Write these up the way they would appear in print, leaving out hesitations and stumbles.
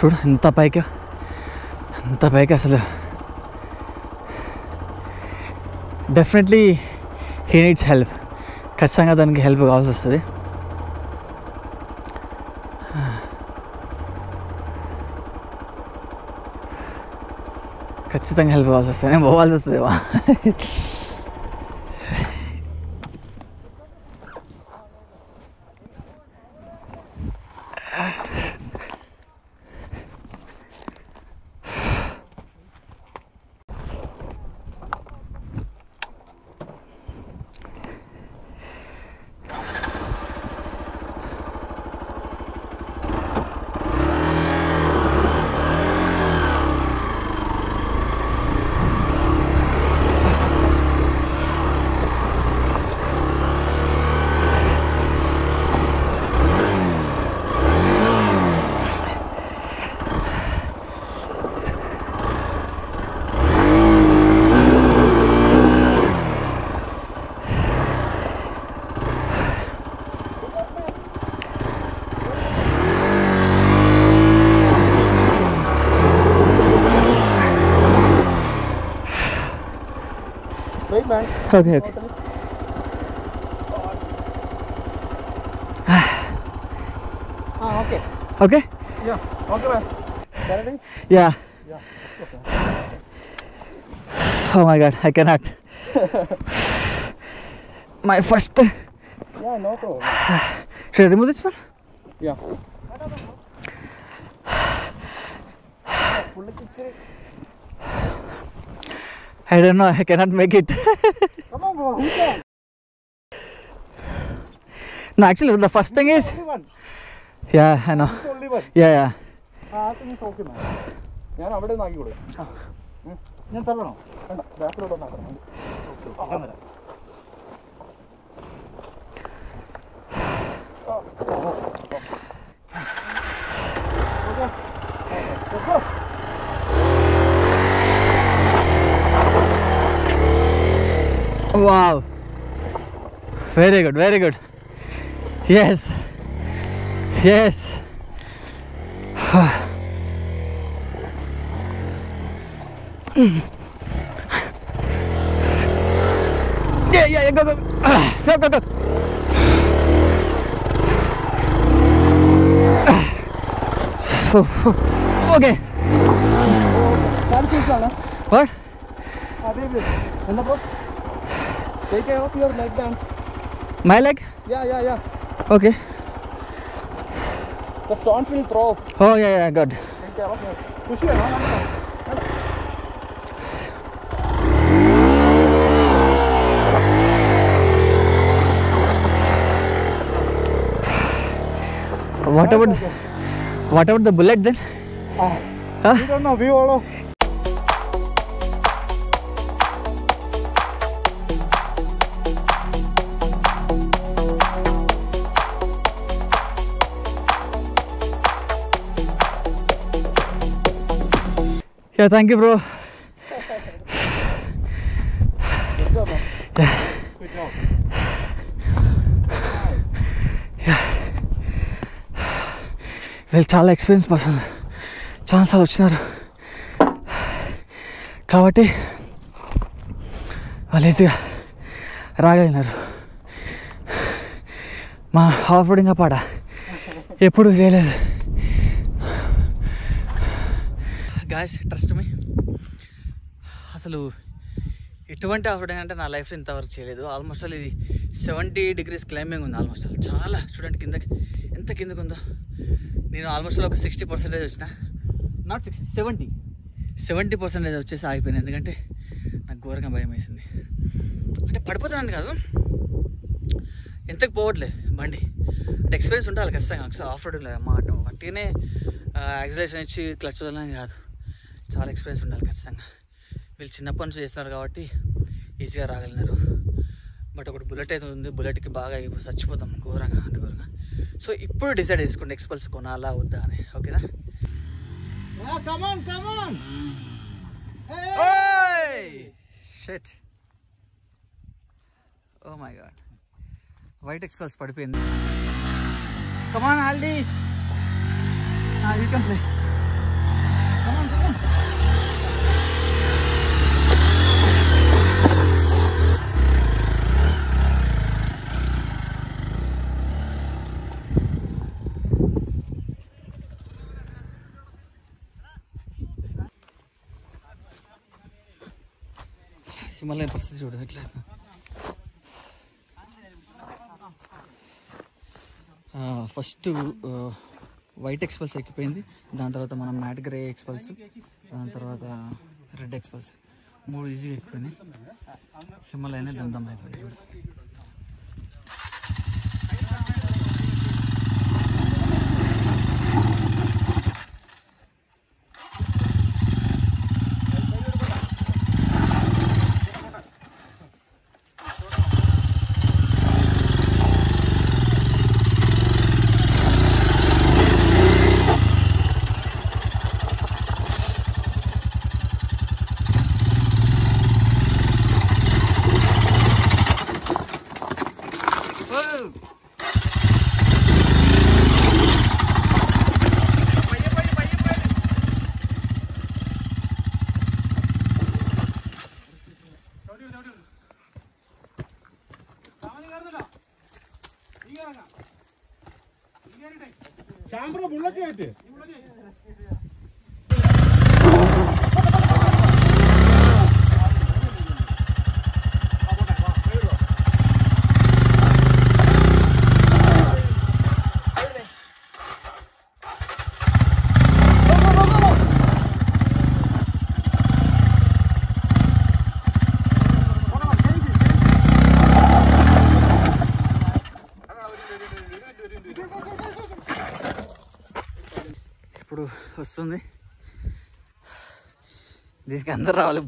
చూడు ఎంత పైకి అసలు. Definitely he needs help. ఖచ్చితంగా దానికి హెల్ప్ కావాల్సి వస్తుంది. ఖచ్చితంగా హెల్ప్ కావాల్సి వస్తుంది. నేను పోవాల్సి వస్తుందేమో. Okay. Okay? Yeah. Okay, man. Ready? Yeah. Okay. Oh my God, I cannot. My first. Yeah, no problem. Should I remove this one? Yeah. I don't know, I cannot make it. Come on, bro. Who can? No, actually, the first thing is. Only one. Yeah, I know. This only one. Yeah. I think it's okay, man. ഞാൻ അവിടെ നാക്കി കൊടുക്കാം. ഞാൻ തള്ളണോ? വേണ്ട, ബാക്കിലോട്ട് നാക്കണം. അങ്ങനെ. Wow. Very good, very good. Yes. Yes. Yeah, go. Go. Okay. What? Take care of your leg band. My leg? Yeah. Okay. The stones will throw. Oh, yeah, good. Take care of your. Push it, no. What about the bullet then? Huh? We don't know. We all know. Yeah, thank you, bro. Good job, man. Yeah. Good job. వీళ్ళు చాలా experience person, ఛాన్సాలు వచ్చినారు కాబట్టి వాళ్ళు ఈజీగా రాగలిగినారు. మా off roading పాడ ఎప్పుడు చేయలేదు. గాయస్, ట్రస్ట్ మీ, అసలు ఎటువంటి ఆఫ్ రోడింగ్ అంటే నా లైఫ్లో ఇంతవరకు చేయలేదు. ఆల్మోస్ట్ ఆల్ ఇది 70 degrees క్లైంబింగ్ ఉంది. ఆల్మోస్ట్ ఆల్ చాలా చూడండి కిందకి ఎంత కిందకు ఉందో. నేను ఆల్మోస్ట్ ఒక 60% వచ్చిన, నాట్ 60, 70% వచ్చేసి ఆగిపోయింది. ఎందుకంటే నాకు ఘోరంగా భయం వేసింది. అంటే పడిపోతున్నాను కాదు, ఎంతకు పోవట్లే బండి. అంటే ఎక్స్పీరియన్స్ ఉండాలి ఖచ్చితంగా. ఆఫ్ రోడింగ్లో మాట వట్టిగానే యాక్సిలేషన్ ఇచ్చి క్లచ్ వదలని కాదు, చాలా ఎక్స్పీరియన్స్ ఉండాలి ఖచ్చితంగా. వీళ్ళు చిన్నప్పటి నుంచి చేస్తున్నారు కాబట్టి ఈజీగా రాగలిగినారు. బట్ ఒకటి బుల్లెట్ అయితే ఉంది, బుల్లెట్కి బాగా చచ్చిపోతాం ఘోరంగా, అంటే ఘోరంగా. సో ఇప్పుడు డిసైడ్ చేసుకోండి ఎక్స్పల్స్ కొనాలా వద్దా అని. ఓకేనా? Come on. Hey! Shit. Oh my god. White X-Pulse పడిపోయింది. Come on, Aldi. You can play. Himalaya పరిస్థితి చూడు ఎట్లా. ఫస్ట్ వైట్ ఎక్స్పల్స్ ఎక్కిపోయింది, దాని తర్వాత మనం మ్యాట్ గ్రే ఎక్స్పల్స్, దాని తర్వాత రెడ్ ఎక్స్పల్స్, 3 ఈజీగా ఎక్కిపోయినాయి. హిమాలయనే దందం అవుతుంది చూడు. शाम बुलेट అయితే ఇప్పుడు వస్తుంది. దీనికి అందరు రావాలి.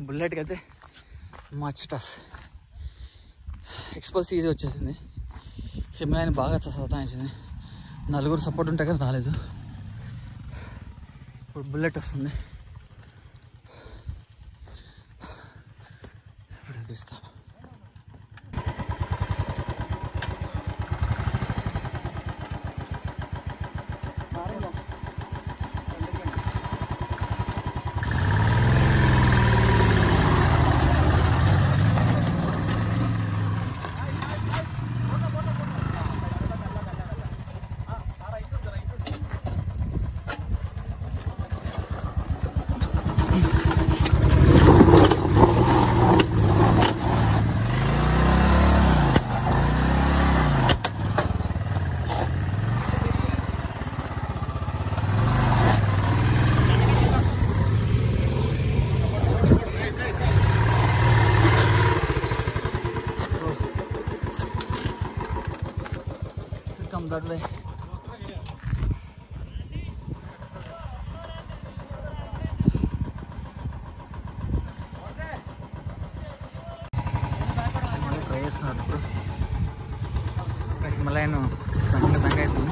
బుల్లెట్కి అయితే మచ్ టఫ్. ఎక్స్పల్స్ ఈజీ వచ్చేసింది. హిమాలయని బాగా సతాయించింది. 4 సపోర్ట్ ఉంటే కానీ రాలేదు. ఇప్పుడు బుల్లెట్ వస్తుంది. ఇప్పుడు తీస్తా. Come that way. ట్రై చేస్తున్నారు ఇప్పుడు. హిమాలయన్ దంగ అవుతుంది.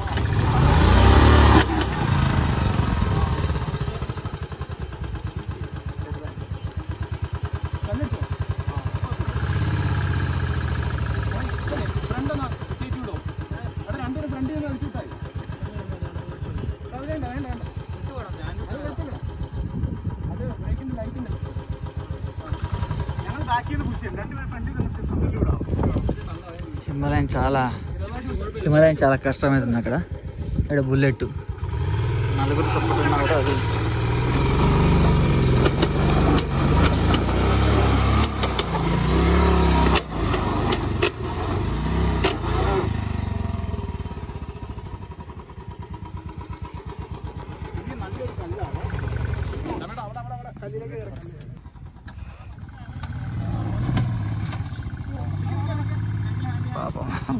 హిమాలయన్ చాలా కష్టమవుతుంది అక్కడ. ఇక్కడ బుల్లెట్ 4 సపోర్ట్ ఉన్నా కూడా అది పాపం.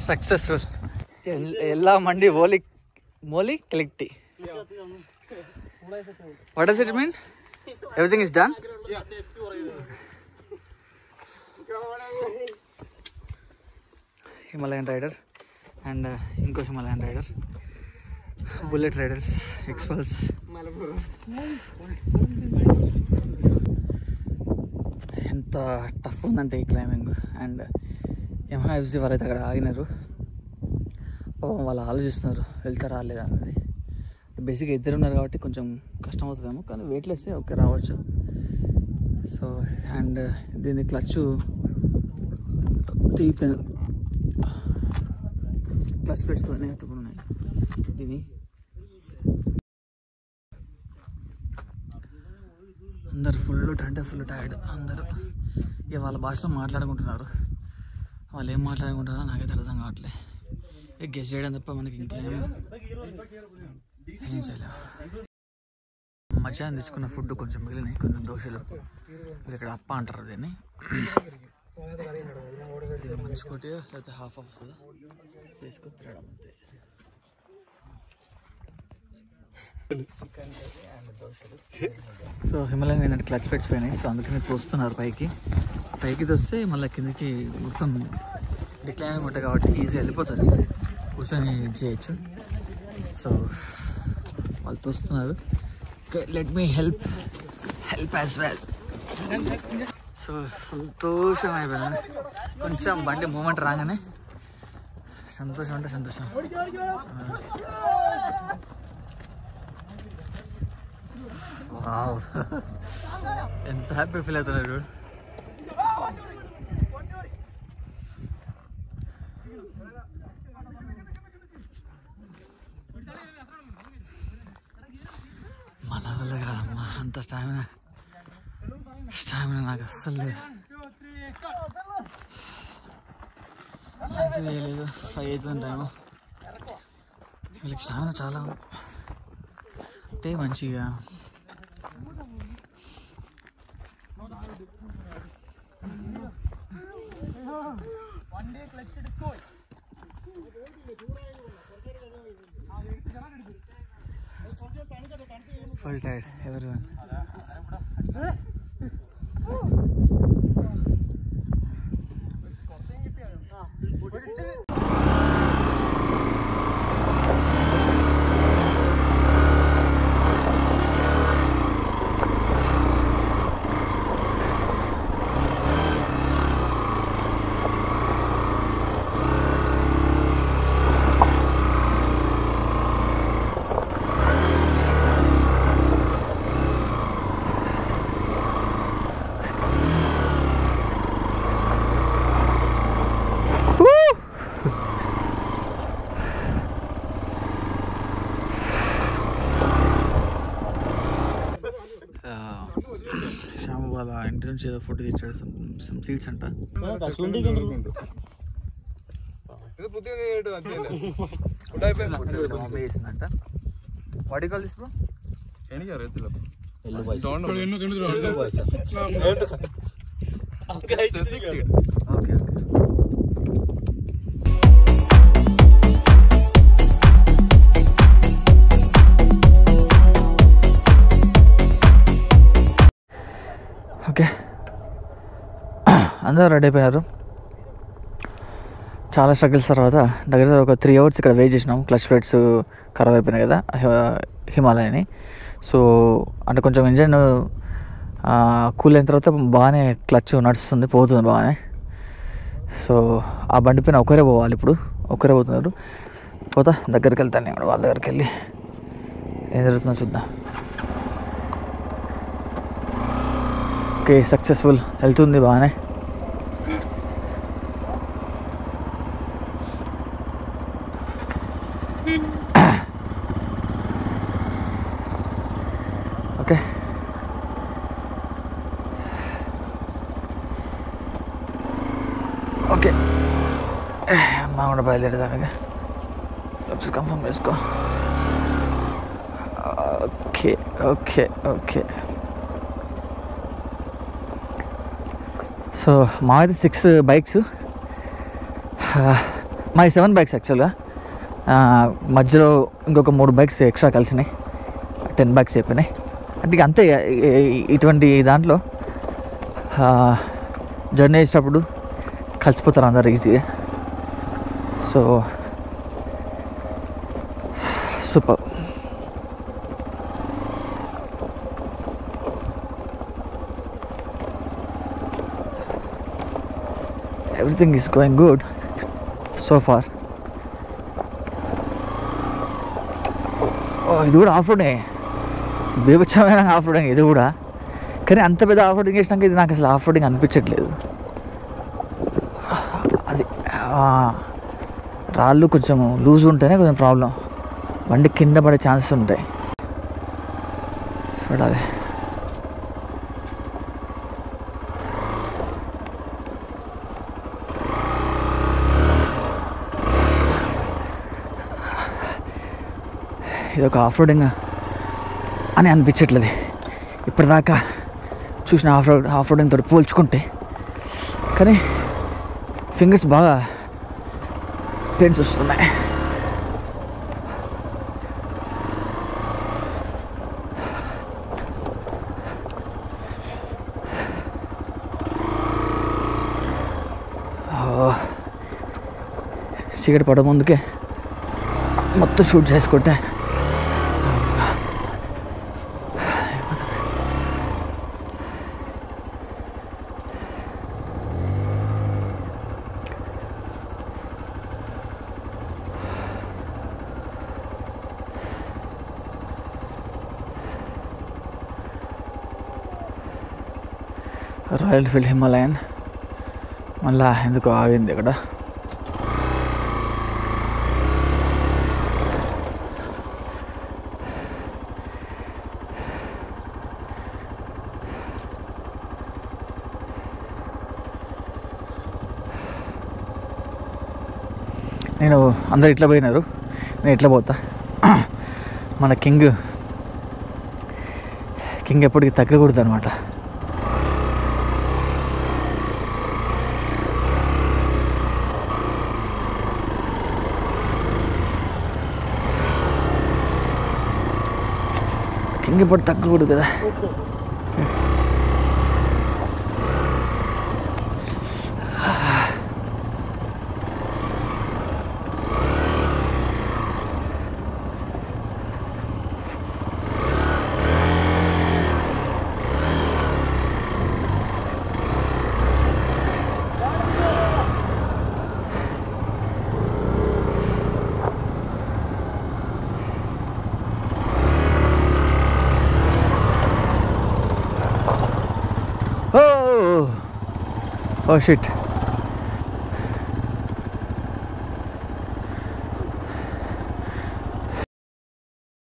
సక్సెస్ఫుల్. ఎలా మండి Mouli కలెక్టి. What does it mean? Everything is done? Himalayan rider and ఇంకో Himalayan rider, bullet riders, Xpulse. ఎంత టఫ్ ఉందంటే ఈ క్లైంబింగ్. అండ్ యమహా ఎఫ్జీ వాళ్ళైతే అక్కడ ఆగినారు. వాళ్ళు ఆలోచిస్తున్నారు వెళ్తారా లేదా అనేది. బేసిక్గా ఇద్దరు ఉన్నారు కాబట్టి కొంచెం కష్టం అవుతుందేమో, కానీ వెయిట్లెస్ ఓకే రావచ్చు. సో అండ్ దీని క్లచ్ తీపిపోయింది, క్లచ్ ప్లేట్స్ ఉన్నాయి దీని. అందరు ఫుల్ టైర్డ్ అందరూ. ఇక వాళ్ళ భాషలో మాట్లాడుకుంటున్నారు. వాళ్ళు ఏం మాట్లాడుకుంటారో నాకైతే అర్థం కావట్లేదు. ఇక గెస్ చేయడం తప్ప మనకి ఇంకేం చేయలేము. మధ్యాహ్నం తీసుకున్న ఫుడ్ కొంచెం మిగిలినాయి, కొన్ని దోశలు. ఇక్కడ అప్ప అంటారు దీన్ని. మంచి కొట్టి లేకపోతే హాఫ్ వస్తుందా చేసుకొని తినడం అంతే. చికెన్ కర్రీ అండ్ దోశలు. సో హిమాలయన్ ఏంటంటే క్లచ్ ప్లేట్స్ పోయినాయి. సో అందుకని తోస్తున్నారు పైకి తోస్తే మళ్ళీ కిందకి మొత్తం డిక్లైనింగ్ ఉంటుంది కాబట్టి ఈజీ వెళ్ళిపోతుంది, కూర్చొని చేయొచ్చు. సో వాళ్ళు తోస్తున్నారు. Let me help as well. So సంతోషం అయిపోయింది. కొంచెం బండి మూమెంట్ రాగానే సంతోషం అంటే సంతోషం. వావ్, ఎంత హ్యాపీ ఫీల్ అవుతున్నారు. మన వల్ల కాదమ్మా అంత స్టామినా నాకు అస్సలు లేదు. మంచిగా లేదు, 5 అవుతుంది టైము. వీళ్ళకి స్టామినా చాలా అంటే మంచిగా full tired everyone. శ్యాము వాళ్ళ ఇంటి నుంచి ఏదో ఫుడ్ తెచ్చాడు, సమ్ సీడ్స్ అంట. వేసిందంట. What you call this bro? Okay. Okay, అందరూ రెడీ అయిపోయినారు. చాలా స్ట్రగుల్స్ తర్వాత దగ్గర ఒక 3 hours ఇక్కడ వెయిట్ చేసినాం. క్లచ్ ప్లేట్స్ ఖరాబ్ అయిపోయినాయి కదా హిమాలయని. సో అంటే కొంచెం ఇంజన్ కూల్ అయిన తర్వాత బాగానే క్లచ్ నడుస్తుంది, పోతుంది బాగానే. సో ఆ బండి పైన ఒకరే పోవాలి, ఇప్పుడు ఒకరే పోతున్నారు. దగ్గరికి వెళ్తాను నేను వాళ్ళ దగ్గరికి వెళ్ళి ఏం జరుగుతుందో చూద్దాం. ఓకే, సక్సెస్ఫుల్, వెళ్తుంది బాగానే. ఓకే, ఓకే అమ్మా కూడా బయలుదేరదాం. ఇక కన్ఫర్మ్ చేసుకో. Okay okay okay. సో మా అయితే 6 bikes, మై 7 బైక్స్ యాక్చువల్గా. మధ్యలో ఇంకొక 3 బైక్స్ ఎక్స్ట్రా కలిసినాయి, 10 బైక్స్ అయిపోయినాయి. అంటే అంతే ఇటువంటి దాంట్లో జర్నీ చేసేటప్పుడు కలిసిపోతారు అందరు ఈజీగా. So super. Everything is going good so far. ఇది కూడా ఆఫ్ రోడే, బీభత్సమైన ఆఫ్ రోడింగ్ ఇది కూడా. కానీ అంత పెద్ద ఆఫ్ రోడింగ్ చేసినాక ఇది నాకు అసలు ఆఫ్ రోడింగ్ అనిపించట్లేదు. అది రాళ్ళు కొంచెం లూజ్ ఉంటేనే కొంచెం ప్రాబ్లం, బండి కింద పడే ఛాన్సెస్ ఉంటాయి. చూడాలి. ఇది ఒక ఆఫ్ రోడింగ్ అని అనిపించట్లేదు ఇప్పటిదాకా చూసిన ఆఫ్ రోడింగ్ తోటి పోల్చుకుంటే. కానీ ఫింగర్స్ బాగా పెయిన్స్ వస్తున్నాయి. చీకటి పడ ముందుకే మొత్తం షూట్ చేసుకుంటే రాయల్ ఎన్ఫీల్డ్ హిమాలయన్ మళ్ళా ఎందుకు ఆగింది ఇక్కడ. నేను అందరు ఇట్లా పోయినారు, నేను ఇట్లా పోతా. మన కింగ్ ఎప్పటికీ తగ్గకూడదు అనమాట. కింగ్ ఎప్పుడు తగ్గకూడదు కదా. Oh shit.